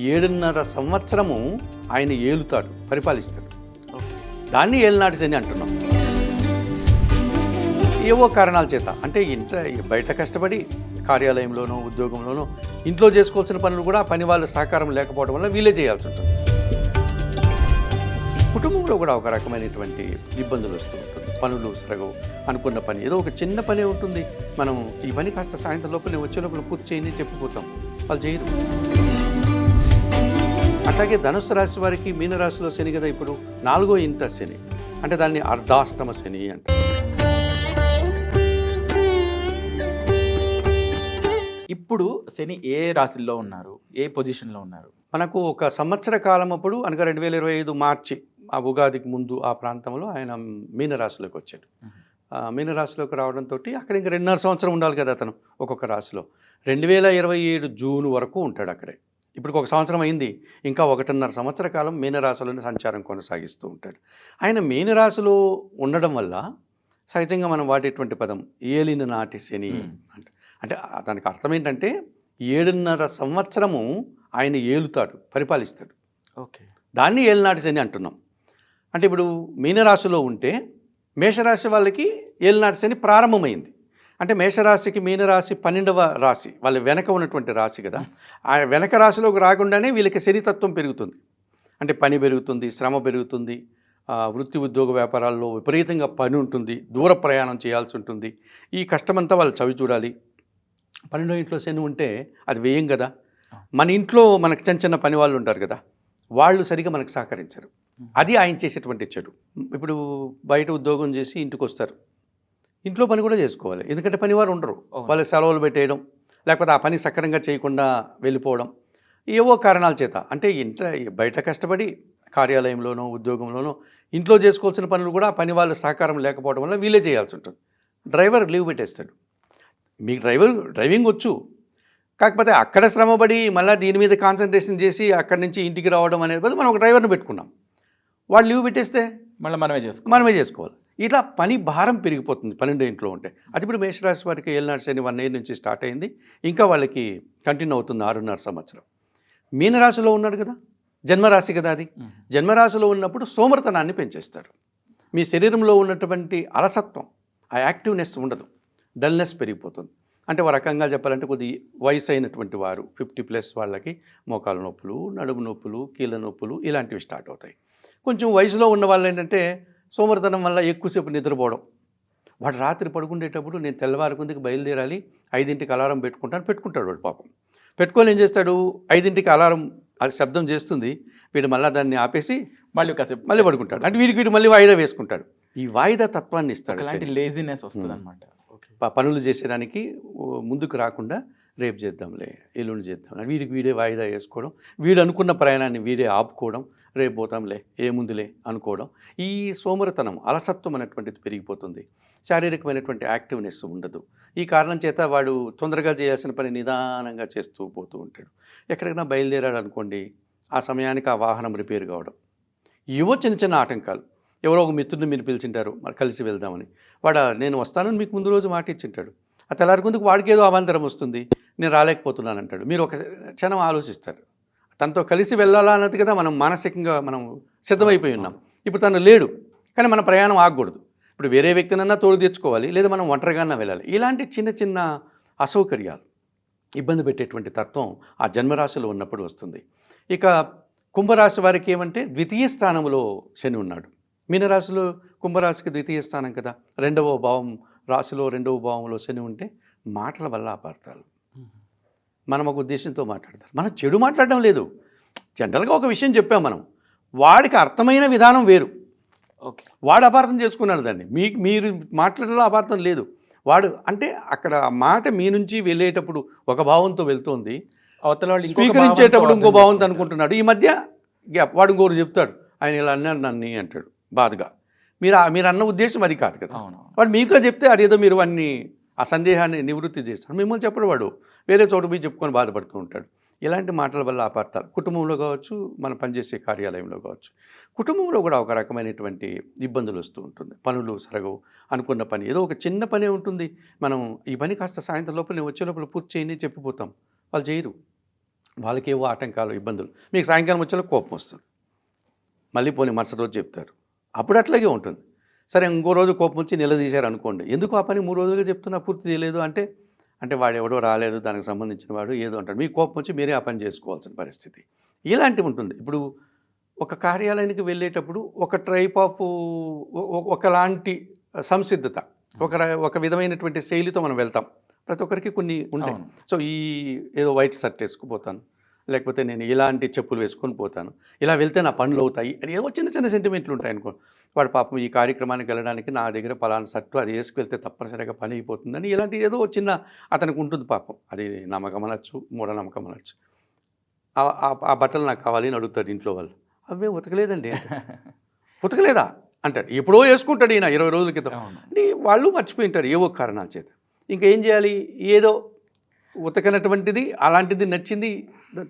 7.5 సంవత్సరము ఆయన ఏలుతాడు, పరిపాలిస్తాడు. దాన్ని ఏలినాటి శని అంటున్నాం. ఏవో కారణాల చేత, అంటే బయట కష్టపడి కార్యాలయంలోనో ఉద్యోగంలోనో ఇంట్లో చేసుకోవాల్సిన పనులు కూడా పని వాళ్ళ సహకారం లేకపోవడం వల్ల వీళ్ళే చేయాల్సి ఉంటుంది. కుటుంబంలో కూడా ఒక రకమైనటువంటి ఇబ్బందులు వస్తూ ఉంటుంది. పనులు సరగవు, అనుకున్న పని ఏదో ఒక చిన్న పనే ఉంటుంది. మనం ఈ పని కాస్త సాయంత్రం లోపల వచ్చే లోపల పూర్తి చేయని చెప్పిపోతాం, వాళ్ళు చేయరు. అట్లాగే ధనుస్సు రాశి వారికి మీనరాశిలో శని కదా ఇప్పుడు 4వ ఇంట శని, అంటే దాన్ని అర్ధాష్టమ శని అంటారు. ఇప్పుడు శని ఏ రాశిలో ఉన్నారు, ఏ పొజిషన్లో ఉన్నారు? మనకు ఒక సంవత్సర కాలం అప్పుడు అనగా 2025 మార్చి ఆ ఉగాదికి ముందు ఆ ప్రాంతంలో ఆయన మీనరాశిలోకి వచ్చాడు. మీనరాశిలోకి రావడంతో అక్కడ ఇంకా 2.5 సంవత్సరం ఉండాలి కదా అతను ఒక్కొక్క రాశిలో. 2027 జూన్ వరకు ఉంటాడు అక్కడే. ఇప్పుడు 1 సంవత్సరం అయింది, ఇంకా 1.5 సంవత్సర కాలం మీనరాశిలోనే సంచారం కొనసాగిస్తూ ఉంటాడు. ఆయన మీనరాశిలో ఉండడం వల్ల సహజంగా మనం వాడేటువంటి పదం ఏలిన నాటి శని అంటే దానికి అర్థం ఏంటంటే 7.5 సంవత్సరము ఆయన ఏలుతాడు, పరిపాలిస్తాడు. ఓకే, దాన్ని ఏలినాటి శని అంటున్నాం. అంటే ఇప్పుడు మీనరాశిలో ఉంటే మేషరాశి వాళ్ళకి ఏలినాటి శని ప్రారంభమైంది. అంటే మేషరాశికి మీనరాశి 12వ రాశి, వాళ్ళ వెనక ఉన్నటువంటి రాశి కదా. ఆ వెనక రాశిలోకి రాకుండానే వీళ్ళకి శనితత్వం పెరుగుతుంది. అంటే పని పెరుగుతుంది, శ్రమ పెరుగుతుంది, వృత్తి ఉద్యోగ వ్యాపారాల్లో విపరీతంగా పని ఉంటుంది, దూర ప్రయాణం చేయాల్సి ఉంటుంది. ఈ కష్టమంతా వాళ్ళు చవి చూడాలి. 12వ ఇంట్లో శని ఉంటే అది వ్యయం కదా. మన ఇంట్లో మనకు చిన్న చిన్న పని వాళ్ళు ఉంటారు కదా, వాళ్ళు సరిగా మనకు సహకరించరు. అది ఆయన చేసేటువంటి చెడు. ఇప్పుడు బయట ఉద్యోగం చేసి ఇంటికి వస్తారు, ఇంట్లో పని కూడా చేసుకోవాలి, ఎందుకంటే పనివారు ఉండరు. వాళ్ళు సెలవులు పెట్టేయడం, లేకపోతే ఆ పని సక్రమంగా చేయకుండా వెళ్ళిపోవడం, ఏవో కారణాల చేత, అంటే బయట కష్టపడి కార్యాలయంలోనో ఉద్యోగంలోనో ఇంట్లో చేసుకోవాల్సిన పనులు కూడా పని వాళ్ళ సహకారం లేకపోవడం వల్ల వీళ్ళే చేయాల్సి ఉంటుంది. డ్రైవర్ లీవ్ పెట్టేస్తాడు. మీకు డ్రైవింగ్ వచ్చు, కాకపోతే అక్కడ శ్రమపడి మళ్ళీ దీని మీద కాన్సన్ట్రేషన్ చేసి అక్కడి నుంచి ఇంటికి రావడం అనేది బదులు మనం ఒక డ్రైవర్ని పెట్టుకున్నాం, వాళ్ళు లీవ్ పెట్టేస్తే మళ్ళీ మనమే చేసుకోవాలి. ఇట్లా పని భారం పెరిగిపోతుంది 12వ ఇంట్లో ఉంటే. అది ఇప్పుడు మేషరాశి వారికి ఏలినాటి శని 1 year నుంచి స్టార్ట్ అయింది, ఇంకా వాళ్ళకి కంటిన్యూ అవుతుంది 6.5 సంవత్సరం. మీనరాశిలో ఉన్నాడు కదా, జన్మరాశి కదా అది. జన్మరాశిలో ఉన్నప్పుడు సోమరితనాన్ని పెంచేస్తాడు. మీ శరీరంలో ఉన్నటువంటి అలసత్వం, ఆ యాక్టివ్నెస్ ఉండదు, డల్నెస్ పెరిగిపోతుంది. అంటే ఒక రకంగా చెప్పాలంటే కొద్ది వయసు అయినటువంటి వారు 50+ వాళ్ళకి మోకాలు నొప్పులు, నడుము నొప్పులు, కీళ్ళ నొప్పులు ఇలాంటివి స్టార్ట్ అవుతాయి. కొంచెం వయసులో ఉన్న వాళ్ళు ఏంటంటే సోమరితనం వల్ల ఎక్కువసేపు నిద్రపోవడం. వాడు రాత్రి పడుకునేటప్పుడు నేను తెల్లవారుకుందికి బయలుదేరాలి, 5ంటికి అలారం పెట్టుకుంటాడు వాడు పాపం. పెట్టుకొని ఏం చేస్తాడు, 5ంటికి అలారం అది శబ్దం చేస్తుంది, వీడు మళ్ళీ దాన్ని ఆపేసి మళ్ళీ పడుకుంటాడు. అంటే వీడు మళ్ళీ వాయిదా వేసుకుంటాడు. ఈ వాయిదా తత్వాన్ని ఇస్తాడు, లేజినెస్ వస్తుంది అనమాట. పనులు చేసేదానికి ముందుకు రాకుండా రేపు చేద్దాంలే, ఎల్లుండి చేద్దాం, వీడే వాయిదా వేసుకోవడం, వీడు అనుకున్న ప్రయాణాన్ని వీడే ఆపుకోవడం, రేపు పోతాంలే ఏముందిలే అనుకోవడం. ఈ సోమరితనం, అలసత్వం అనేటువంటిది పెరిగిపోతుంది. శారీరకమైనటువంటి యాక్టివ్నెస్ ఉండదు. ఈ కారణం చేత వాడు తొందరగా చేయాల్సిన పని నిదానంగా చేస్తూ పోతూ ఉంటాడు. ఎక్కడికైనా బయలుదేరాడు అనుకోండి, ఆ సమయానికి ఆ వాహనం రిపేర్ కావడం, ఏవో చిన్న చిన్న ఆటంకాలు. ఎవరో ఒక మిత్రుడిని మీరు పిలిచింటారు, మరి కలిసి వెళ్దామని, నేను వస్తానని మీకు ముందు రోజు మాట ఇచ్చింటాడు. ఆ తెల్లారికొందుకు వాడికి ఏదో అవాంతరం వస్తుంది, నేను రాలేకపోతున్నాను అంటాడు. మీరు ఒక క్షణం ఆలోచిస్తారు, తనతో కలిసి వెళ్ళాలా అన్నది కదా మనం మానసికంగా మనం సిద్ధమైపోయి ఉన్నాం. ఇప్పుడు తను లేడు, కానీ మన ప్రయాణం ఆగకూడదు. ఇప్పుడు వేరే వ్యక్తినన్నా తోడు తెచ్చుకోవాలి, లేదా మనం ఒంటరిగానే వెళ్ళాలి. ఇలాంటి చిన్న చిన్న అసౌకర్యాలు, ఇబ్బంది పెట్టేటువంటి తత్వం ఆ జన్మరాశిలో ఉన్నప్పుడు వస్తుంది. ఇక కుంభరాశి వారికి ఏమంటే 2వ స్థానంలో శని ఉన్నాడు. మీనరాశిలో కుంభరాశికి 2వ స్థానం కదా, 2వ భావం రాశిలో 2వ భావంలో శని ఉంటే మాటల వల్ల అపార్థాలు. మనం ఒక ఉద్దేశంతో మాట్లాడతారు, మనం చెడు మాట్లాడడం లేదు, జనరల్గా ఒక విషయం చెప్పాం మనం, వాడికి అర్థమైన విధానం వేరు. ఓకే, వాడు అపార్థం చేసుకున్నాడు దాన్ని. మీరు మాట్లాడడంలో అపార్థం లేదు. వాడు అంటే అక్కడ మాట మీ నుంచి వెళ్ళేటప్పుడు ఒక భావంతో వెళ్తోంది, అవతల వాళ్ళు స్వీకరించేటప్పుడు ఇంకో భావంతో అనుకుంటున్నాడు. ఈ మధ్య గ్యాప్, వాడు ఇంకోరు చెప్తాడు, ఆయన ఇలా అన్నాడు నన్ను అంటాడు బాధగా. మీరు అన్న ఉద్దేశం అది కాదు కదా. వాడు మీతో చెప్తే అదేదో మీరు అన్ని ఆ సందేహాన్ని నివృత్తి చేస్తాడు. మిమ్మల్ని చెప్పడు, వాడు వేరే చోటు పోయి చెప్పుకొని బాధపడుతూ ఉంటాడు. ఇలాంటి మాటల వల్ల అపార్థాలు కుటుంబంలో కావచ్చు, మనం పనిచేసే కార్యాలయంలో కావచ్చు. కుటుంబంలో కూడా ఒక రకమైనటువంటి ఇబ్బందులు వస్తూ ఉంటుంది. పనులు సరగవు, అనుకున్న పని ఏదో ఒక చిన్న పనే ఉంటుంది, మనం ఈ పని కాస్త సాయంత్రం లోపల వచ్చే లోపల పూర్తి చేయని చెప్పిపోతాం, వాళ్ళు చేయరు. వాళ్ళకి ఏవో ఆటంకాలు ఇబ్బందులు, మీకు సాయంకాలం వచ్చేలా కోపం వస్తుంది, మళ్ళీ పోనీ మరుసటి రోజు చెప్తారు, అప్పుడు అట్లాగే ఉంటుంది. సరే ఇంకో రోజు కోపం వచ్చి నిలదీశారు అనుకోండి, ఎందుకు ఆ పని 3 రోజులుగా చెప్తున్నా పూర్తి చేయలేదు అంటే వాడు ఎవడో రాలేదు దానికి సంబంధించిన వాడు ఏదో అంటాడు, మీకు కోపం వచ్చి మీరే ఆ పని చేసుకోవాల్సిన పరిస్థితి ఇలాంటివి ఉంటుంది. ఇప్పుడు ఒక కార్యాలయానికి వెళ్ళేటప్పుడు ఒక టైప్ ఆఫ్ ఒకలాంటి సంసిద్ధత, ఒక విధమైనటువంటి శైలితో మనం వెళ్తాం. ప్రతి ఒక్కరికి కొన్ని ఉంటాయి. సో ఈ ఏదో వైట్ షర్ట్ వేసుకుపోతాను, లేకపోతే నేను ఇలాంటి చెప్పులు వేసుకొని పోతాను, ఇలా వెళ్తే నా పనులు అవుతాయి అని ఏవో చిన్న చిన్న సెంటిమెంట్లు ఉంటాయి అనుకో. వాడు పాపం ఈ కార్యక్రమానికి వెళ్ళడానికి నా దగ్గర పలానా షర్టు అది వేసుకెళ్తే తప్పనిసరిగా పని అయిపోతుందని ఇలాంటి ఏదో చిన్న అతనికి ఉంటుంది పాపం. అది నమ్మకం అనొచ్చు, మూఢనమ్మకం అనొచ్చు. ఆ బట్టలు నాకు కావాలి అని అడుగుతాడు ఇంట్లో వాళ్ళు. అవే ఉతకలేదండి, ఉతకలేదా అంటాడు. ఎప్పుడో వేసుకుంటాడు ఈయన 20 రోజుల క్రితం. వాళ్ళు మర్చిపోయి ఉంటారు ఏవో కారణాల చేత. ఇంకా ఏం చేయాలి, ఏదో ఉతకనటువంటిది అలాంటిది నచ్చింది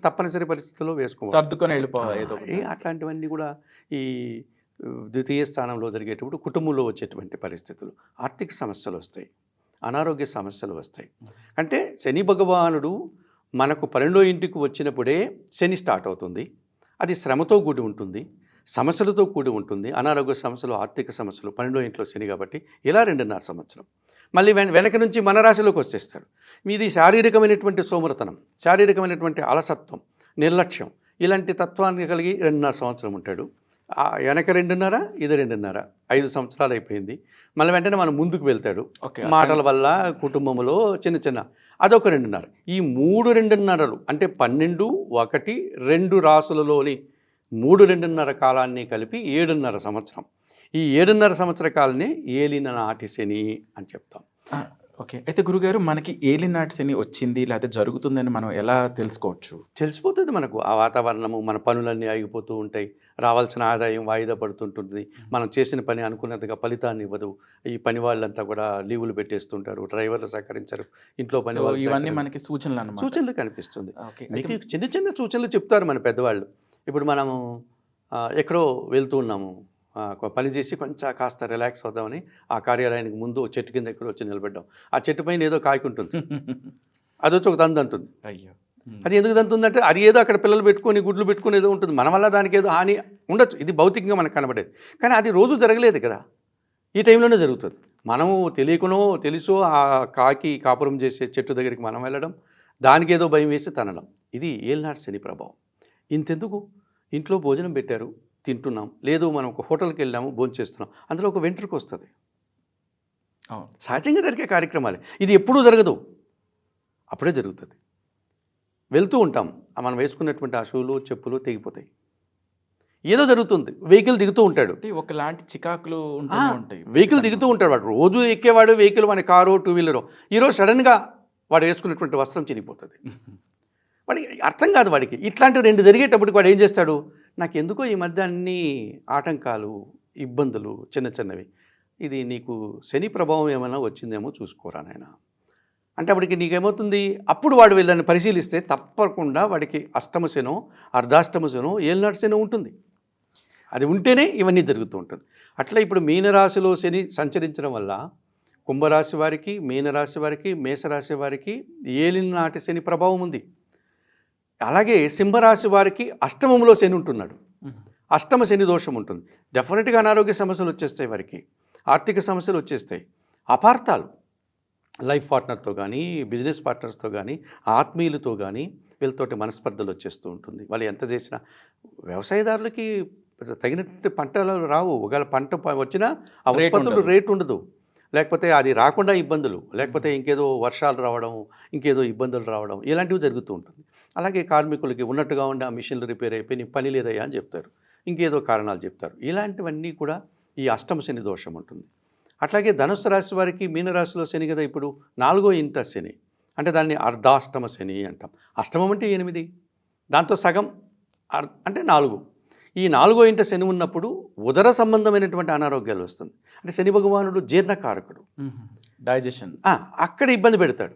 తప్పనిసరి పరిస్థితుల్లో వేసుకోవాలి, సర్దుకొని వెళ్ళిపోవాలి. అట్లాంటివన్నీ కూడా ఈ ద్వితీయ స్థానంలో జరిగేటప్పుడు కుటుంబంలో వచ్చేటువంటి పరిస్థితులు, ఆర్థిక సమస్యలు వస్తాయి, అనారోగ్య సమస్యలు వస్తాయి. అంటే శని భగవానుడు మనకు 12వ ఇంటికి వచ్చినప్పుడే శని స్టార్ట్ అవుతుంది. అది శ్రమతో కూడి ఉంటుంది, సమస్యలతో కూడి ఉంటుంది. అనారోగ్య సమస్యలు, ఆర్థిక సమస్యలు 12వ ఇంట్లో శని కాబట్టి ఇలా 2.5 సంవత్సరం. మళ్ళీ వెనక నుంచి మన రాశిలోకి వచ్చేస్తాడు. మీది శారీరకమైనటువంటి సోమరతనం, శారీరకమైనటువంటి అలసత్వం, నిర్లక్ష్యం ఇలాంటి తత్వాన్ని కలిగి 2.5 సంవత్సరం ఉంటాడు. వెనక 2.5, ఇది 2.5, 5 సంవత్సరాలు అయిపోయింది. మళ్ళీ వెంటనే మనం ముందుకు వెళ్తాడు. మాటల వల్ల కుటుంబంలో చిన్న చిన్న అదొక 2.5. ఈ 3.5 అంటే 12, 1, 2 రాసులలోని 3.5 కాలాన్ని కలిపి 7.5 సంవత్సరం. ఈ 7.5 సంవత్సర కాలనే ఏలిన నాటి శని అని చెప్తాం. ఓకే, అయితే గురుగారు మనకి ఏలినాటి శని వచ్చింది లేకపోతే జరుగుతుందని మనం ఎలా తెలుసుకోవచ్చు? తెలిసిపోతుంది మనకు. ఆ వాతావరణము, మన పనులన్నీ ఆగిపోతూ ఉంటాయి, రావాల్సిన ఆదాయం వాయిదా పడుతుంటుంది, మనం చేసిన పని అనుకున్నట్టుగా ఫలితాన్ని ఇవ్వదు, ఈ పని వాళ్ళంతా కూడా లీవులు పెట్టేస్తుంటారు, డ్రైవర్లు సహకరించరు, ఇంట్లో పని వాళ్ళు ఇవన్నీ మనకి సూచనలు కనిపిస్తుంది. మీకు చిన్న చిన్న సూచనలు చెప్తారు మన పెద్దవాళ్ళు. ఇప్పుడు మనము ఎక్కడో వెళ్తూ ఉన్నాము, పని చేసి కొంచెం కాస్త రిలాక్స్ అవుదామని ఆ కార్యాలయానికి ముందు చెట్టు కింద ఎక్కడో వచ్చి నిలబడ్డాం. ఆ చెట్టు పైన ఏదో కాయకుంటుంది, అది వచ్చి ఒక దందు అంటుంది. అయ్యో, అది ఎందుకు దంతుందంటే అది ఏదో అక్కడ పిల్లలు పెట్టుకొని గుడ్లు పెట్టుకొని ఏదో ఉంటుంది, మన వల్ల దానికి ఏదో హాని ఉండొచ్చు, ఇది భౌతికంగా మనకు కనబడేది. కానీ అది రోజు జరగలేదు కదా, ఈ టైంలోనే జరుగుతుంది. మనము తెలియకునో తెలుసో ఆ కాపురం చేసే చెట్టు దగ్గరికి మనం వెళ్ళడం, దానికి ఏదో భయం వేసి తనడం, ఇది ఏలినాటి శని ప్రభావం. ఇంతెందుకు, ఇంట్లో భోజనం పెట్టారు, తింటున్నాం, లేదు మనం ఒక హోటల్కి వెళ్ళాము, భోజనం చేస్తున్నాం, అందులో ఒక వెంట్రుక వస్తుంది. సహజంగా జరిగే కార్యక్రమాలే, ఇది ఎప్పుడూ జరగదు, అప్పుడే జరుగుతుంది. వెళ్తూ ఉంటాం, మనం వేసుకున్నటువంటి ఆ షూలు చెప్పులు తెగిపోతాయి, ఏదో జరుగుతుంది, వెహికల్ దిగుతూ ఉంటాడు, ఒకలాంటి చికాకులు ఉంటాయి, వెహికల్ దిగుతూ ఉంటాడు, వాడు రోజు ఎక్కేవాడు వెహికల్, మన కారు 2-వీలరు, ఈరోజు సడన్గా వాడు వేసుకున్నటువంటి వస్త్రం చినిగిపోతుంది. వాడికి అర్థం కాదు, వాడికి ఇట్లాంటివి 2 జరిగేటప్పటికి వాడు ఏం చేస్తాడు, నాకు ఎందుకో ఈ మధ్య అన్ని ఆటంకాలు, ఇబ్బందులు చిన్న చిన్నవి, ఇది నీకు శని ప్రభావం ఏమైనా వచ్చిందేమో చూసుకోరా నాయన అంటే అప్పటికి నీకేమవుతుంది, అప్పుడు వాడు వీళ్ళని పరిశీలిస్తే తప్పకుండా వాడికి అష్టమ శనో, అర్ధాష్టమ శనో, ఏలినాటి శనో ఉంటుంది. అది ఉంటేనే ఇవన్నీ జరుగుతూ ఉంటుంది. అట్లా ఇప్పుడు మీనరాశిలో శని సంచరించడం వల్ల కుంభరాశి వారికి, మీనరాశి వారికి, మేషరాశి వారికి ఏలినాటి శని ప్రభావం ఉంది. అలాగే సింహరాశి వారికి అష్టమంలో శని ఉంటున్నాడు, అష్టమ శని దోషం ఉంటుంది. డెఫినెట్గా అనారోగ్య సమస్యలు వచ్చేస్తాయి, వారికి ఆర్థిక సమస్యలు వచ్చేస్తాయి, అపార్థాలు లైఫ్ పార్ట్నర్తో కానీ, బిజినెస్ పార్ట్నర్స్తో కానీ, ఆత్మీయులతో కానీ వీళ్ళతోటి మనస్పర్ధలు వచ్చేస్తూ ఉంటుంది. వాళ్ళు ఎంత చేసినా వ్యవసాయదారులకి తగినట్టు పంటలు రావు, ఒకవేళ పంట వచ్చినా ఆ ఉత్పత్తులు రేటు ఉండదు, లేకపోతే అది రాకుండా ఇబ్బందులు, లేకపోతే ఇంకేదో వర్షాలు రావడం, ఇంకేదో ఇబ్బందులు రావడం, ఇలాంటివి జరుగుతూ ఉంటుంది. అలాగే కార్మికులకి ఉన్నట్టుగా ఉండి ఆ మిషన్లు రిపేర్ అయిపోయి నీ పని లేదయ్యా అని చెప్తారు, ఇంకేదో కారణాలు చెప్తారు. ఇలాంటివన్నీ కూడా ఈ అష్టమ శని దోషం ఉంటుంది. అట్లాగే ధనుస్సు రాశి వారికి మీనరాశిలో శని కదా, ఇప్పుడు 4వ ఇంట శని, అంటే దాన్ని అర్ధాష్టమ శని అంటాం. అష్టమం అంటే 8, దాంతో సగం అంటే 4. ఈ 4వ ఇంట శని ఉన్నప్పుడు ఉదర సంబంధమైనటువంటి అనారోగ్యాలు వస్తుంది. అంటే శని భగవానుడు జీర్ణకారకుడు, డైజెషన్ అక్కడ ఇబ్బంది పెడతాడు.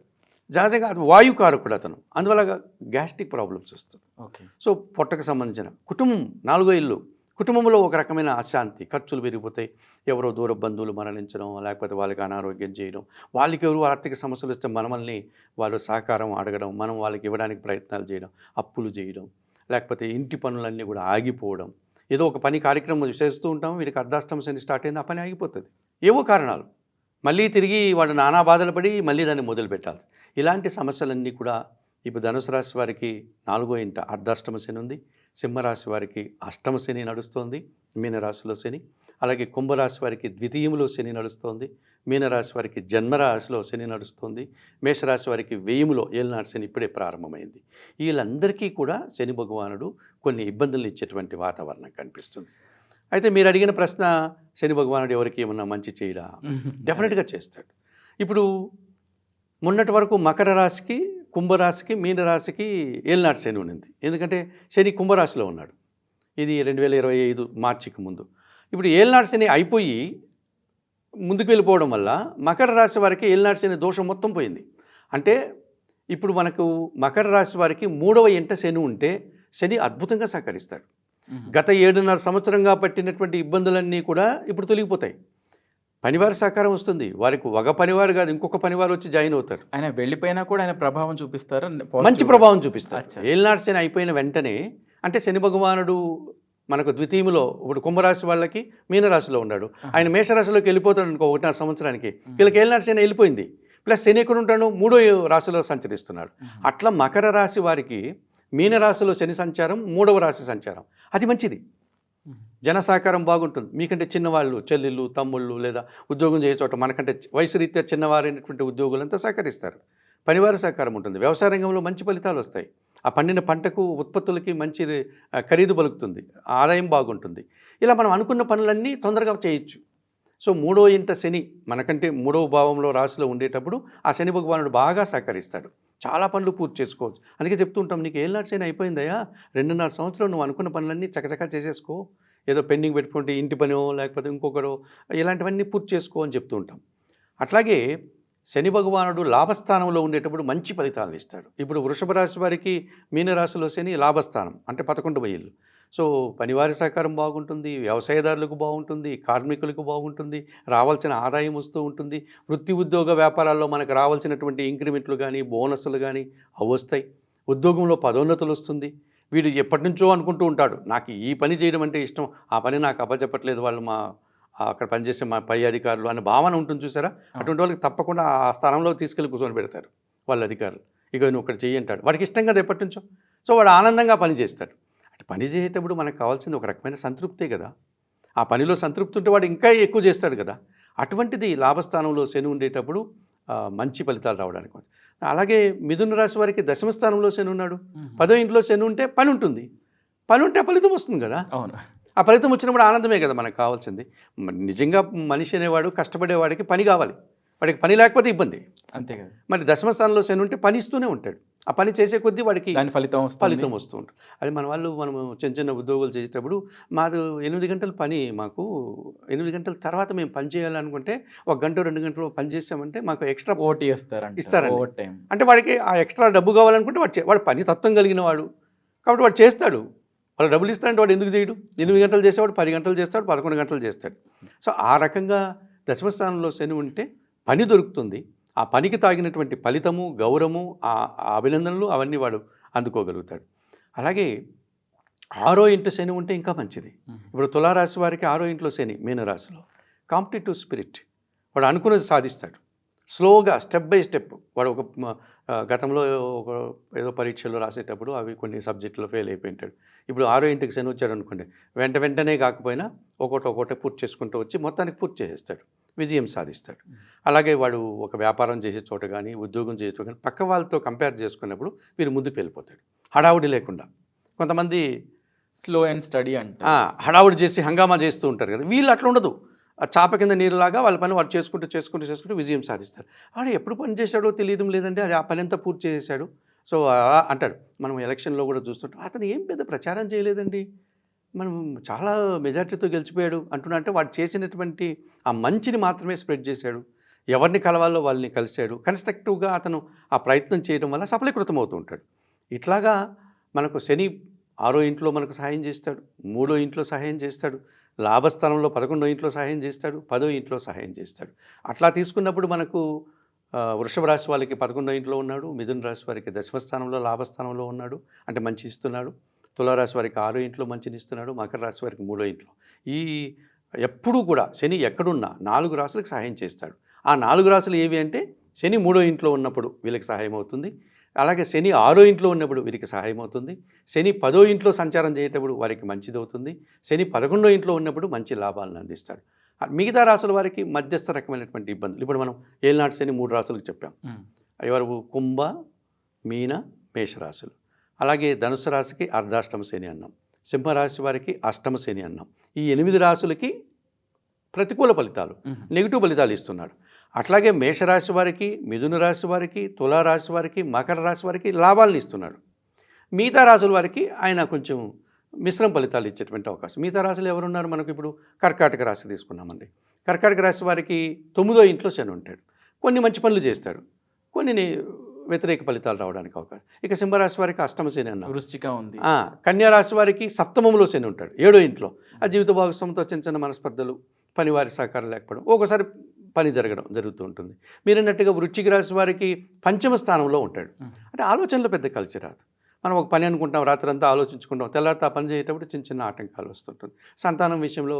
సహజంగా అది వాయుకారకుడు అతను, అందువల్ల గ్యాస్ట్రిక్ ప్రాబ్లమ్స్ వస్తుంది. ఓకే, సో పొట్టకు సంబంధించిన కుటుంబం 4వ ఇల్లు, కుటుంబంలో ఒక రకమైన అశాంతి, ఖర్చులు పెరిగిపోతాయి, ఎవరో దూర బంధువులు మరణించడం, లేకపోతే వాళ్ళకి అనారోగ్యం చేయడం, వాళ్ళకి ఎవరు ఆర్థిక సమస్యలు వస్తే మనల్ని వాళ్ళు సహకారం అడగడం, మనం వాళ్ళకి ఇవ్వడానికి ప్రయత్నాలు చేయడం, అప్పులు చేయడం, లేకపోతే ఇంటి పనులన్నీ కూడా ఆగిపోవడం, ఏదో ఒక పని కార్యక్రమం చేస్తూ ఉంటాం, వీడికి అర్ధాష్టమ శని స్టార్ట్ అయింది, ఆ పని ఆగిపోతుంది, ఏవో కారణాలు, మళ్ళీ తిరిగి వాడు నానా బాధలు పడి మళ్ళీ దాన్ని మొదలు పెట్టాలి. ఇలాంటి సమస్యలన్నీ కూడా ఇప్పుడు ధనుసు రాశి వారికి 4వ ఇంట అర్ధాష్టమ శని ఉంది, సింహరాశి వారికి అష్టమ శని నడుస్తోంది, మీనరాశిలో శని, అలాగే కుంభరాశి వారికి ద్వితీయంలో శని నడుస్తోంది, మీనరాశి వారికి జన్మరాశిలో శని నడుస్తుంది, మేషరాశి వారికి వ్యయములో ఏలినాటి శని ఇప్పుడే ప్రారంభమైంది. వీళ్ళందరికీ కూడా శని భగవానుడు కొన్ని ఇబ్బందులు ఇచ్చేటువంటి వాతావరణం కనిపిస్తుంది. అయితే మీరు అడిగిన ప్రశ్న, శని భగవానుడు ఎవరికి ఏమన్నా మంచి చేయడా? డెఫినెట్గా చేస్తాడు. ఇప్పుడు మొన్నటి వరకు మకర రాశికి, కుంభరాశికి, మీనరాశికి ఏలినాటి శని ఉన్నది. ఎందుకంటే శని కుంభరాశిలో ఉన్నాడు. ఇది 2025 మార్చికి ముందు. ఇప్పుడు ఏలినాటి శని అయిపోయి ముందుకు వెళ్ళిపోవడం వల్ల మకర రాశి వారికి ఏలినాటి శని దోషం మొత్తం పోయింది. అంటే ఇప్పుడు మనకు మకర రాశి వారికి 3వ ఇంట శని ఉంటే శని అద్భుతంగా సహకరిస్తాడు. గత 7.5 సంవత్సరంగా పట్టినటువంటి ఇబ్బందులన్నీ కూడా ఇప్పుడు తొలగిపోతాయి. పనివారి సహకారం వస్తుంది, వారికి ఒక పనివారు కాదు ఇంకొక పనివారు వచ్చి జాయిన్ అవుతారు. ఆయన వెళ్ళిపోయినా కూడా ఆయన ప్రభావం చూపిస్తారు, మంచి ప్రభావం చూపిస్తారు. ఏలినాటి శని అయిపోయిన వెంటనే, అంటే శని భగవానుడు మనకు ద్వితీయంలో, ఇప్పుడు కుంభరాశి వాళ్ళకి మీనరాశిలో ఉన్నాడు, ఆయన మేషరాశిలోకి వెళ్ళిపోతాడు అనుకో 1.5 సంవత్సరానికి, వీళ్ళకి ఏలినాటి శని వెళ్ళిపోయింది. ప్లస్ శని ఎక్కడ ఉంటాడు, 3వ రాశిలో సంచరిస్తున్నాడు. అట్లా మకర రాశి వారికి మీనరాశిలో శని సంచారం, 3వ రాశి సంచారం, అది మంచిది. జన సహకారం బాగుంటుంది. మీకంటే చిన్నవాళ్ళు, చెల్లెళ్ళు, తమ్ముళ్ళు, లేదా ఉద్యోగం చేసే చోట మనకంటే వయసు రీత్యా చిన్నవారైనటువంటి ఉద్యోగులంతా సహకరిస్తారు. పనివారి సహకారం ఉంటుంది. వ్యవసాయ రంగంలో మంచి ఫలితాలు వస్తాయి. ఆ పండిన పంటకు, ఉత్పత్తులకి మంచి ఖరీదు పలుకుతుంది, ఆదాయం బాగుంటుంది. ఇలా మనం అనుకున్న పనులన్నీ తొందరగా చేయొచ్చు. సో 3వ ఇంట శని మనకంటే 3వ భావంలో రాశిలో ఉండేటప్పుడు ఆ శని భగవానుడు బాగా సహకరిస్తాడు, చాలా పనులు పూర్తి చేసుకోవచ్చు. అందుకే చెప్తూ ఉంటాం, నీకు ఏలినాటి శని అయిపోయిందయ్యా, 2.5 సంవత్సరాలు నువ్వు అనుకున్న పనులన్నీ చకచకా చేసేసుకో, ఏదో పెండింగ్ పెట్టుకుంటే ఇంటి పనో లేకపోతే ఇంకొకరో ఇలాంటివన్నీ పూర్తి చేసుకో అని చెప్తూ ఉంటాం. అట్లాగే శని భగవానుడు లాభస్థానంలో ఉండేటప్పుడు మంచి ఫలితాలను ఇస్తాడు. ఇప్పుడు వృషభ రాశి వారికి మీనరాశిలో శని లాభస్థానం, అంటే 11వ ఇల్లు. సో పనివారి సహకారం బాగుంటుంది, వ్యవసాయదారులకు బాగుంటుంది, కార్మికులకు బాగుంటుంది, రావాల్సిన ఆదాయం వస్తూ ఉంటుంది. వృత్తి ఉద్యోగ వ్యాపారాల్లో మనకు రావాల్సినటువంటి ఇంక్రిమెంట్లు కానీ, బోనస్లు కానీ అవి వస్తాయి. ఉద్యోగంలో పదోన్నతులు వస్తుంది. వీడు ఎప్పటి నుంచో అనుకుంటూ ఉంటాడు, నాకు ఈ పని చేయడం అంటే ఇష్టం, ఆ పని నాకు అప్పచెప్పట్లేదు వాళ్ళు, అక్కడ పనిచేసే మా పై అధికారులు అనే భావన ఉంటుంది చూసారా, అటువంటి వాళ్ళకి తప్పకుండా ఆ స్థానంలో తీసుకెళ్ళి కూర్చొని పెడతారు వాళ్ళ అధికారులు. ఇక నువ్వు ఇక్కడ చెయ్యి అంటాడు, వాడికి ఇష్టం కదా ఎప్పటి నుంచో. సో వాడు ఆనందంగా పని చేస్తాడు. అంటే పని చేసేటప్పుడు మనకు కావాల్సింది ఒక రకమైన సంతృప్తే కదా. ఆ పనిలో సంతృప్తి ఉంటే వాడు ఇంకా ఎక్కువ చేస్తాడు కదా. అటువంటిది లాభస్థానంలో శని ఉండేటప్పుడు మంచి ఫలితాలు రావడానికి. అలాగే మిథున రాశి వారికి 10వ స్థానంలో శని ఉన్నాడు, 10వ ఇంట్లో శని ఉంటే పని ఉంటుంది, పని ఉంటే ఫలితం వస్తుంది కదా. అవును, ఆ ఫలితం వచ్చినప్పుడు ఆనందమే కదా మనకు కావాల్సింది. నిజంగా మనిషి అనేవాడు కష్టపడేవాడికి పని కావాలి, వాడికి పని లేకపోతే ఇబ్బంది, అంతే కదా. మరి 10వ స్థానంలో శని ఉంటే పని ఇస్తూనే ఉంటాడు, ఆ పని చేసే కొద్దీ వాడికి ఫలితం వస్తూ ఉంటుంది. అది మనము చిన్న చిన్న ఉద్యోగాలు చేసేటప్పుడు మాది 8 గంటల పని, మాకు 8 గంటల తర్వాత మేము పని చేయాలనుకుంటే 1 గంట 2 గంటలు పని చేసామంటే మాకు ఎక్స్ట్రా ఓటీ ఇస్తారండి. అంటే వాడికి ఆ ఎక్స్ట్రా డబ్బు కావాలనుకుంటే వాడు పని తత్వం కలిగిన వాడు కాబట్టి వాడు చేస్తాడు. వాళ్ళు డబ్బులు ఇస్తారంటే వాడు ఎందుకు చేయడు? 8 గంటలు చేసేవాడు 10 గంటలు చేస్తాడు, 11 గంటలు చేస్తాడు. సో ఆ రకంగా 10వ స్థానంలో శని ఉంటే పని దొరుకుతుంది, ఆ పనికి తాగినటువంటి ఫలితము, గౌరవము, ఆ అభినందనలు అవన్నీ వాడు అందుకోగలుగుతాడు. అలాగే 6వ ఇంట శని ఉంటే ఇంకా మంచిది. ఇప్పుడు తులారాశి వారికి 6వ ఇంట్లో శని మీనరాశిలో, కాంపిటేటివ్ స్పిరిట్, వాడు అనుకున్నది సాధిస్తాడు. స్లోగా స్టెప్ బై స్టెప్ వాడు ఒక గతంలో ఏదో పరీక్షలు రాసేటప్పుడు అవి కొన్ని సబ్జెక్టులో ఫెయిల్ అయిపోయి ఉంటాడు. ఇప్పుడు 6వ ఇంటికి శని వచ్చాడు అనుకోండి, వెంటనే కాకపోయినా ఒకటే పూర్తి చేసుకుంటూ వచ్చి మొత్తానికి పూర్తి చేసేస్తాడు, విజయం సాధిస్తాడు. అలాగే వాడు ఒక వ్యాపారం చేసే చోట కానీ, ఉద్యోగం చేసే చోట కానీ పక్క వాళ్ళతో కంపేర్ చేసుకున్నప్పుడు వీరు ముందుకు వెళ్ళిపోతాడు, హడావుడి లేకుండా. కొంతమంది స్లో అండ్ స్టడీ అంటే హడావుడి చేసి హంగామా చేస్తూ ఉంటారు కదా, వీళ్ళు అట్లా ఉండదు. ఆ చాప కింద నీరులాగా వాళ్ళ పని వాడు చేసుకుంటూ విజయం సాధిస్తారు. వాడు ఎప్పుడు పని చేశాడో తెలియడం లేదంటే అది ఆ పని అంతా పూర్తి చేసేసాడు. సో అలా అంటాడు. మనం ఎలక్షన్లో కూడా చూస్తుంటాం, అతను ఏం పెద్ద ప్రచారం చేయలేదండి, మనం చాలా మెజార్టీతో గెలిచిపోయాడు అంటున్నా. అంటే వాడు చేసినటువంటి ఆ మంచిని మాత్రమే స్ప్రెడ్ చేశాడు, ఎవరిని కలవాలో వాళ్ళని కలిశాడు, కన్స్ట్రక్టివ్గా అతను ఆ ప్రయత్నం చేయడం వల్ల సఫలీకృతం అవుతూ ఉంటాడు. ఇట్లాగా మనకు శని 6వ ఇంట్లో మనకు సహాయం చేస్తాడు, 3వ ఇంట్లో సహాయం చేస్తాడు, లాభస్థానంలో 11వ ఇంట్లో సహాయం చేస్తాడు, 10వ ఇంట్లో సహాయం చేస్తాడు. అట్లా తీసుకున్నప్పుడు మనకు వృషభ రాశి వాళ్ళకి 11వ ఇంట్లో ఉన్నాడు, మిథున రాశి వారికి దశమస్థానంలో లాభస్థానంలో ఉన్నాడు, అంటే మంచి ఇస్తున్నాడు. తులారాశి వారికి 6వ ఇంట్లో మంచిని ఇస్తున్నాడు, మకర రాశి వారికి 3వ ఇంట్లో. ఈ ఎప్పుడూ కూడా శని ఎక్కడున్నా 4 రాశులకు సహాయం చేస్తాడు. ఆ 4 రాశులు ఏవి అంటే శని 3వ ఇంట్లో ఉన్నప్పుడు వీళ్ళకి సహాయం అవుతుంది, అలాగే శని 6వ ఇంట్లో ఉన్నప్పుడు వీరికి సహాయం అవుతుంది, శని 10వ ఇంట్లో సంచారం చేసేటప్పుడు వారికి మంచిదవుతుంది, శని 11వ ఇంట్లో ఉన్నప్పుడు మంచి లాభాలను అందిస్తాడు. మిగతా రాశుల వారికి మధ్యస్థ రకమైనటువంటి ఇబ్బందులు. ఇప్పుడు మనం ఏలినాటి శని 3 రాశులకు చెప్పాం. ఎవరు? కుంభ, మీన, మేషరాశులు. అలాగే ధనుసు రాశికి అర్ధాష్టమ శని అన్నాం, సింహరాశి వారికి అష్టమ శని అన్నాం. ఈ 8 రాశులకి ప్రతికూల ఫలితాలు, నెగిటివ్ ఫలితాలు ఇస్తున్నాడు. అట్లాగే మేషరాశి వారికి, మిథున రాశి వారికి, తులారాశి వారికి, మకర రాశి వారికి లాభాలను ఇస్తున్నాడు. మిగతా రాశుల వారికి ఆయన కొంచెం మిశ్రమ ఫలితాలు ఇచ్చేటువంటి అవకాశం. మిగతా రాశులు ఎవరున్నారు మనకు? ఇప్పుడు కర్కాటక రాశి తీసుకున్నామండి. కర్కాటక రాశి వారికి 9వ ఇంట్లో శని ఉంటాడు, కొన్ని మంచి పనులు చేస్తాడు, కొన్ని వ్యతిరేక ఫలితాలు రావడానికి అవకాశం. ఇక సింహరాశి వారికి అష్టమ శని అన్నాం, వృశ్చిక ఉంది. కన్యా రాశి వారికి సప్తమంలో శని ఉంటాడు, 7వ ఇంట్లో. ఆ జీవిత భాగస్వామితో చిన్న చిన్న మనస్పర్ధలు, పనివారి సహకారం లేకపోవడం, ఒకసారి పని జరుగుతూ ఉంటుంది. మీరన్నట్టుగా వృశ్చిక రాశి వారికి పంచమ స్థానంలో ఉంటాడు, అంటే ఆలోచనలో పెద్ద కలిసి రాదు. మనం ఒక పని అనుకుంటాం, రాత్రంతా ఆలోచించుకుంటాం, తెల్లారితో ఆ పని చేసేటప్పుడు చిన్న చిన్న ఆటంకాలు వస్తుంటుంది. సంతానం విషయంలో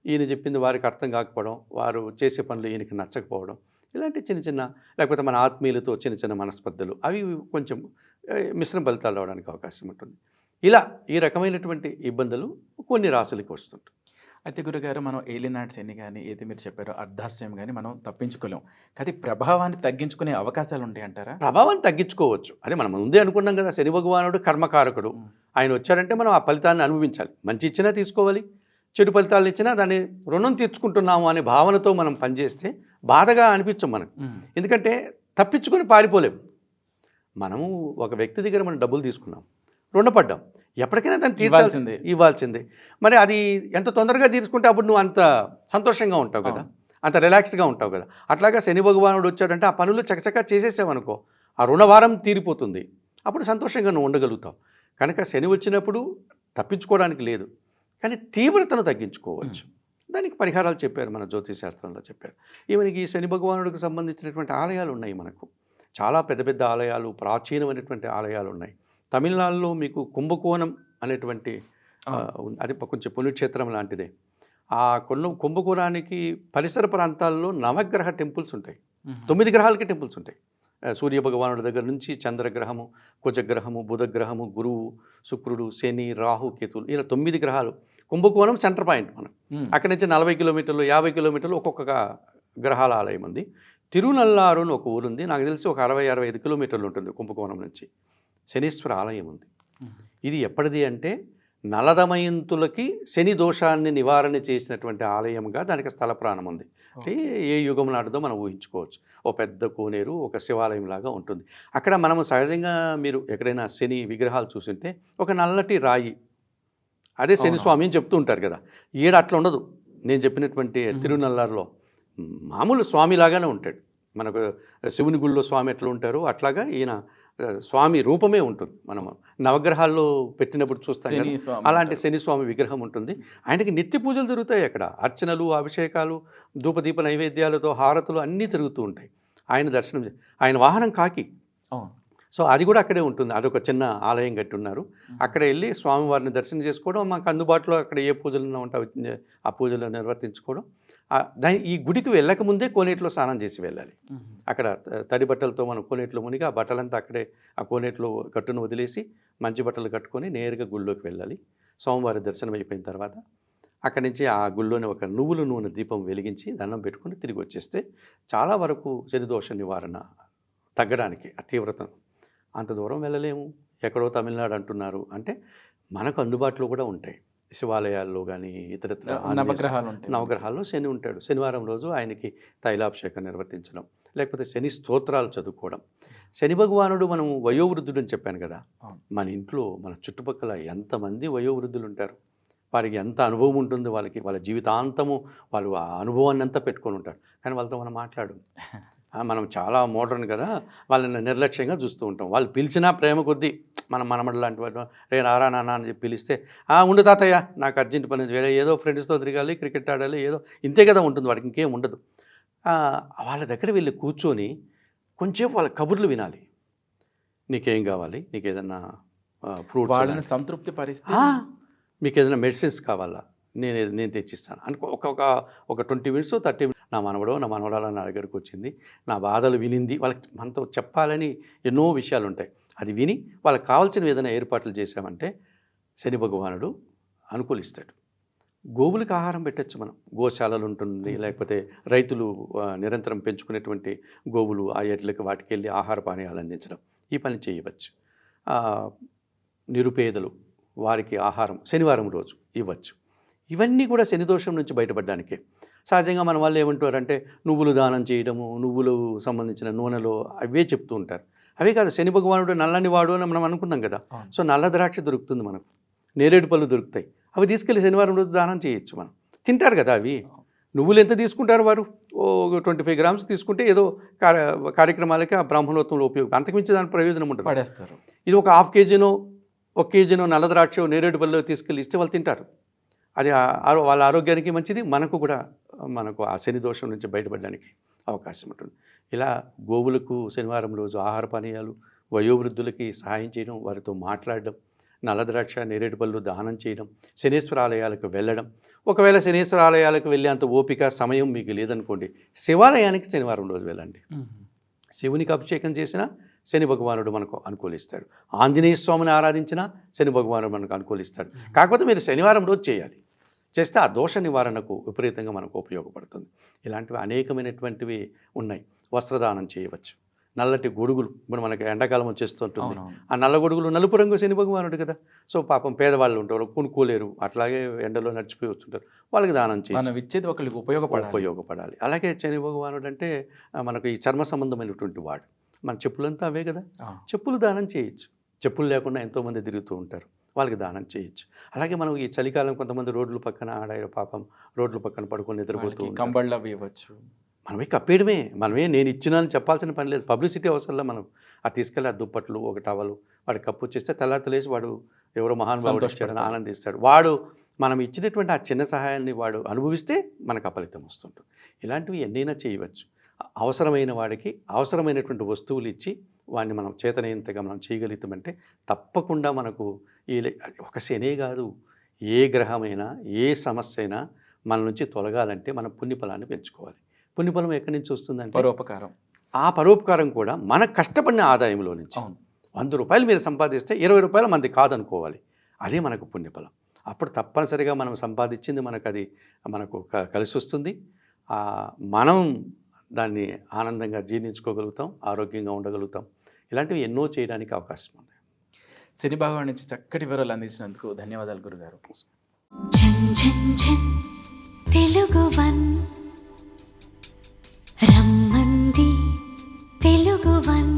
ఈయన చెప్పింది వారికి అర్థం కాకపోవడం, వారు చేసే పనులు ఈయనకి నచ్చకపోవడం, ఇలాంటి చిన్న చిన్న, లేకపోతే మన ఆత్మీయులతో చిన్న చిన్న మనస్పర్ధలు, అవి కొంచెం మిశ్రమ ఫలితాలు రావడానికి అవకాశం ఉంటుంది. ఇలా ఈ రకమైనటువంటి ఇబ్బందులు కొన్ని రాశులకి వస్తుంటాయి. అయితే గురుగారు, మనం ఏలినాటి శని కానీ ఏది మీరు చెప్పారో అర్ధాష్టయం కానీ మనం తప్పించుకోలేం, కానీ ప్రభావాన్ని తగ్గించుకునే అవకాశాలు ఉంటాయి అంటారా? ప్రభావాన్ని తగ్గించుకోవచ్చు. అదే మనం ముందే అనుకున్నాం కదా, శని భగవానుడు కర్మకారకుడు. ఆయన వచ్చాడంటే మనం ఆ ఫలితాన్ని అనుభవించాలి. మంచి ఇచ్చినా తీసుకోవాలి, చెడు ఫలితాలను ఇచ్చినా దాన్ని రుణం తీర్చుకుంటున్నాము అనే భావనతో మనం పనిచేస్తే బాధగా అనిపించం మనకు. ఎందుకంటే తప్పించుకొని పారిపోలేము. మనము ఒక వ్యక్తి దగ్గర మనం డబ్బులు తీసుకున్నాం, రుణపడ్డాం, ఎప్పటికైనా దాన్ని తీర్చాల్సిందే, ఇవ్వాల్సిందే. మరి అది ఎంత తొందరగా తీసుకుంటే అప్పుడు నువ్వు అంత సంతోషంగా ఉంటావు కదా, అంత రిలాక్స్గా ఉంటావు కదా. అట్లాగా శని భగవానుడు వచ్చాడంటే ఆ పనులు చకచకా చేసేసావనుకో, ఆ రుణభారం తీరిపోతుంది, అప్పుడు సంతోషంగా నువ్వు ఉండగలుగుతావు. కనుక శని వచ్చినప్పుడు తప్పించుకోవడానికి లేదు, కానీ తీవ్రతను తగ్గించుకోవచ్చు. దానికి పరిహారాలు చెప్పారు, మన జ్యోతిష్ శాస్త్రంలో చెప్పారు. ఈవెనకి ఈ శని భగవానుడికి సంబంధించినటువంటి ఆలయాలు ఉన్నాయి మనకు, చాలా పెద్ద పెద్ద ఆలయాలు, ప్రాచీనమైనటువంటి ఆలయాలు ఉన్నాయి. తమిళనాడులో మీకు కుంభకోణం అనేటువంటి అది కొంచెం పుణ్యక్షేత్రం లాంటిదే. ఆ కుంభకోణానికి పరిసర ప్రాంతాల్లో నవగ్రహ టెంపుల్స్ ఉంటాయి, 9 గ్రహాలకి టెంపుల్స్ ఉంటాయి. సూర్య భగవానుడి దగ్గర నుంచి చంద్రగ్రహము, కుజగ్రహము, బుధగ్రహము, గురువు, శుక్రుడు, శని, రాహు, కేతులు, ఇలా 9 గ్రహాలు. కుంభకోణం సెంటర్ పాయింట్. మనం అక్కడి నుంచి 40 కిలోమీటర్లు, 50 కిలోమీటర్లు ఒక్కొక్క గ్రహాల ఆలయం ఉంది. తిరునల్లారు అని ఒక ఊరుంది, నాకు తెలిసి ఒక 60-65 కిలోమీటర్లు ఉంటుంది కుంభకోణం నుంచి. శనీశ్వర ఆలయం ఉంది. ఇది ఎప్పటిది అంటే నలదమయంతులకి శని దోషాన్ని నివారణ చేసినటువంటి ఆలయంగా దానికి స్థల ప్రాణం ఉంది. అంటే ఏ యుగం నాటిదో మనం ఊహించుకోవచ్చు. ఓ పెద్ద కోనేరు, ఒక శివాలయం లాగా ఉంటుంది. అక్కడ మనము సహజంగా మీరు ఎక్కడైనా శని విగ్రహాలు చూస్తుంటే ఒక నల్లటి రాయి, అదే శని స్వామి అని చెప్తూ ఉంటారు కదా. ఈడ అట్లా ఉండదు. నేను చెప్పినటువంటి తిరునల్లారులో మామూలు స్వామిలాగానే ఉంటాడు. మనకు శివుని గుళ్ళో స్వామి ఎట్లా ఉంటారో అట్లాగా ఈయన స్వామి రూపమే ఉంటుంది. మనం నవగ్రహాల్లో పెట్టినప్పుడు చూస్తాం కదా, అలాంటి శని స్వామి విగ్రహం ఉంటుంది. ఆయనకి నిత్య పూజలు జరుగుతాయి అక్కడ, అర్చనలు, అభిషేకాలు, ధూపదీప నైవేద్యాలతో హారతులు అన్నీ జరుగుతూ ఉంటాయి. ఆయన దర్శనం, ఆయన వాహనం కాకి. సో అది కూడా అక్కడే ఉంటుంది. అదొక చిన్న ఆలయం కట్టున్నారు. అక్కడ వెళ్ళి స్వామివారిని దర్శనం చేసుకోవడం, మాకు అందుబాటులో అక్కడ ఏ పూజలు ఉంటాయో ఆ పూజలు నిర్వర్తించుకోవడం. ఈ గుడికి వెళ్ళకముందే కోనేటిలో స్నానం చేసి వెళ్ళాలి. అక్కడ తడి బట్టలతో మనం కోనేటిలో మునిగి ఆ బట్టలంతా అక్కడే ఆ కోనేటిలో గట్టును వదిలేసి మంచి బట్టలు కట్టుకొని నేరుగా గుళ్ళోకి వెళ్ళాలి. సోమవారి దర్శనం అయిపోయిన తర్వాత అక్కడి నుంచి ఆ గుళ్ళోని ఒక నువ్వుల నూనె దీపం వెలిగించి దండం పెట్టుకొని తిరిగి వచ్చేస్తే చాలా వరకు శనిదోష నివారణ తగ్గడానికి ఆ తీవ్రత. అంత దూరం వెళ్ళలేము, ఎక్కడో తమిళనాడు అంటున్నారు అంటే మనకు అందుబాటులో కూడా ఉంటాయి. శివాలయాల్లో కానీ ఇతరత్ర నవగ్రహాల్లో శని ఉంటాడు. శనివారం రోజు ఆయనకి తైలాభిషేకం నిర్వర్తించడం, లేకపోతే శని స్తోత్రాలు చదువుకోవడం. శని భగవానుడు మనం వయోవృద్ధుడు అని చెప్పాను కదా, మన ఇంట్లో మన చుట్టుపక్కల ఎంతమంది వయోవృద్ధులు ఉంటారు, వారికి ఎంత అనుభవం ఉంటుంది, వాళ్ళ జీవితాంతము వాళ్ళు ఆ అనుభవాన్ని అంతా పెట్టుకొని ఉంటారు. కానీ వాళ్ళతో మనం మాట్లాడు, మనం చాలా మోడర్న్ కదా, వాళ్ళని నిర్లక్ష్యంగా చూస్తూ ఉంటాం. వాళ్ళు పిలిచినా ప్రేమ కొద్దీ మన మనమడు లాంటి వాడు రే రారా నాన్న అని చెప్పి పిలిస్తే ఉండు తాతయ్య నాకు అర్జెంట్ పని ఉంది, వేరే ఏదో ఫ్రెండ్స్తో తిరగాలి, క్రికెట్ ఆడాలి, ఏదో ఇంతే కదా ఉంటుంది వాడికి, ఇంకేం ఉండదు. వాళ్ళ దగ్గర వెళ్ళి కూర్చొని కొంచెం వాళ్ళ కబుర్లు వినాలి. నీకేం కావాలి, నీకు ఏదన్నా ఫ్రూట్స్, వాళ్ళని సంతృప్తి పరిస్థితి, మీకు ఏదైనా మెడిసిన్స్ కావాలా, నేను తెచ్చిస్తాను అనుకో. ఒక 20 మినిట్స్ 30 మినిట్స్ నా మనవడాల నా దగ్గరకు వచ్చింది, నా బాధలు వినింది, వాళ్ళకి మనతో చెప్పాలని ఎన్నో విషయాలు ఉంటాయి. అది విని వాళ్ళకి కావాల్సిన ఏదైనా ఏర్పాట్లు చేశామంటే శని భగవానుడు అనుకూలిస్తాడు. గోవులకు ఆహారం పెట్టచ్చు మనం, గోశాలలు ఉంటుంది, లేకపోతే రైతులు నిరంతరం పెంచుకునేటువంటి గోవులు ఆ ఎడ్లకి వాటికి వెళ్ళి ఆహార పానీయాలు అందించడం, ఈ పని చేయవచ్చు. నిరుపేదలు వారికి ఆహారం శనివారం రోజు ఇవ్వచ్చు. ఇవన్నీ కూడా శని దోషం నుంచి బయటపడడానికే. సహజంగా మన వాళ్ళు ఏమంటారంటే నువ్వులు దానం చేయడము, నువ్వులు సంబంధించిన నూనెలో అవే చెప్తూ ఉంటారు. అవే కాదు, శని భగవానుడు నల్లని వాడు అని మనం అనుకున్నాం కదా. సో నల్ల ద్రాక్ష దొరుకుతుంది మనకు, నేరేడు పళ్ళు దొరుకుతాయి, అవి తీసుకెళ్ళి శనివారం రోజు దానం చేయొచ్చు. మనం తింటారు కదా అవి. నువ్వులు ఎంత తీసుకుంటారు వారు, 25 గ్రామ్స్ తీసుకుంటే ఏదో కార్యక్రమాలకి ఆ బ్రాహ్మణోత్వంలో ఉపయోగం, అంతకుమించి దాని ప్రయోజనం ఉంటుంది, పడేస్తారు. ఇది ఒక 1/2 కేజీనో 1 కేజీనో నల్ల ద్రాక్ష నేరేడు పళ్ళు తీసుకెళ్ళి ఇస్తే వాళ్ళు తింటారు. అది వాళ్ళ ఆరోగ్యానికి మంచిది, మనకు ఆ శని దోషం నుంచి బయటపడడానికి అవకాశం ఉంటుంది. ఇలా గోవులకు శనివారం రోజు ఆహార పానీయాలు, వయోవృద్ధులకి సహాయం చేయడం, వారితో మాట్లాడడం, నల్లద్రాక్ష నేరేడు పళ్ళు దానం చేయడం, శనేశ్వర ఆలయాలకు వెళ్ళడం. ఒకవేళ శనేశ్వర ఆలయాలకు వెళ్ళే అంత ఓపిక సమయం మీకు లేదనుకోండి, శివాలయానికి శనివారం రోజు వెళ్ళండి. శివునికి అభిషేకం చేసినా శని భగవానుడు మనకు అనుకూలిస్తాడు. ఆంజనేయ స్వామిని ఆరాధించినా శని భగవానుడు మనకు అనుకూలిస్తాడు. కాకపోతే మీరు శనివారం రోజు చేయాలి, చేస్తే ఆ దోష నివారణకు విపరీతంగా మనకు ఉపయోగపడుతుంది. ఇలాంటివి అనేకమైనటువంటివి ఉన్నాయి. వస్త్రదానం చేయవచ్చు. నల్లటి గొడుగులు, ఇప్పుడు మనకి ఎండాకాలం వచ్చేస్తుంటుంది, ఆ నల్ల గొడుగులు నలుపు రంగు శని భగవానుడు కదా. సో పాపం పేదవాళ్ళు ఉంటారు, కొనుక్కోలేరు, అట్లాగే ఎండలో నడిచిపోయి వస్తుంటారు, వాళ్ళకి దానం చేయాలి, ఒకరికి ఉపయోగపడాలి. అలాగే శని భగవానుడు అంటే మనకు ఈ చర్మ సంబంధమైనటువంటి వాడు. మన చెప్పులంతా అవే కదా, చెప్పులు దానం చేయొచ్చు. చెప్పులు లేకుండా ఎంతోమంది తిరుగుతూ ఉంటారు, వాళ్ళకి దానం చేయొచ్చు. అలాగే మనం ఈ చలికాలం కొంతమంది రోడ్ల పక్కన పాపం రోడ్ల పక్కన పడుకొని నిద్రపోతూ కంబళ్ళు అవి ఇవ్వచ్చు. మనమే కప్పేయడమే, నేను ఇచ్చినానని చెప్పాల్సిన పని లేదు. పబ్లిసిటీ అవసరంలో మనం అది తీసుకెళ్ళి ఆ దుప్పట్లు ఒక టవలు వాడికి కప్పు చేస్తే తెల్లారిలేసి వాడు ఎవరో మహానుభావుడు వచ్చాడని ఆనందిస్తాడు. వాడు మనం ఇచ్చినటువంటి ఆ చిన్న సహాయాన్ని వాడు అనుభవిస్తే మనకు ఫలితం వస్తుంటుంది. ఇలాంటివి ఎన్నైనా చేయవచ్చు. అవసరమైన వాడికి అవసరమైనటువంటి వస్తువులు ఇచ్చి వాడిని మనం చేతనైనంతగా మనం చేయగలుగుతామంటే తప్పకుండా మనకు ఒక శనే కాదు, ఏ గ్రహమైనా ఏ సమస్య అయినా మన నుంచి తొలగాలంటే మనం పుణ్యఫలాన్ని పెంచుకోవాలి. పుణ్యఫలం ఎక్కడి నుంచి వస్తుందంటే పరోపకారం. ఆ పరోపకారం కూడా మన కష్టపడిన ఆదాయంలో నుంచి. 100 రూపాయలు మీరు సంపాదిస్తే 20 రూపాయలు మంది కాదనుకోవాలి, అదే మనకు పుణ్యఫలం. అప్పుడు తప్పనిసరిగా మనం సంపాదించింది మనకు కలిసి వస్తుంది. మనం దాన్ని ఆనందంగా జీర్ణించుకోగలుగుతాం, ఆరోగ్యంగా ఉండగలుగుతాం. ఇలాంటివి ఎన్నో చేయడానికి అవకాశం ఉంది. శని భగవాన్ నుంచి చక్కటి వివరాలు అందించినందుకు ధన్యవాదాలు గురుగారు. రమ్మంది తెలుగు వన్.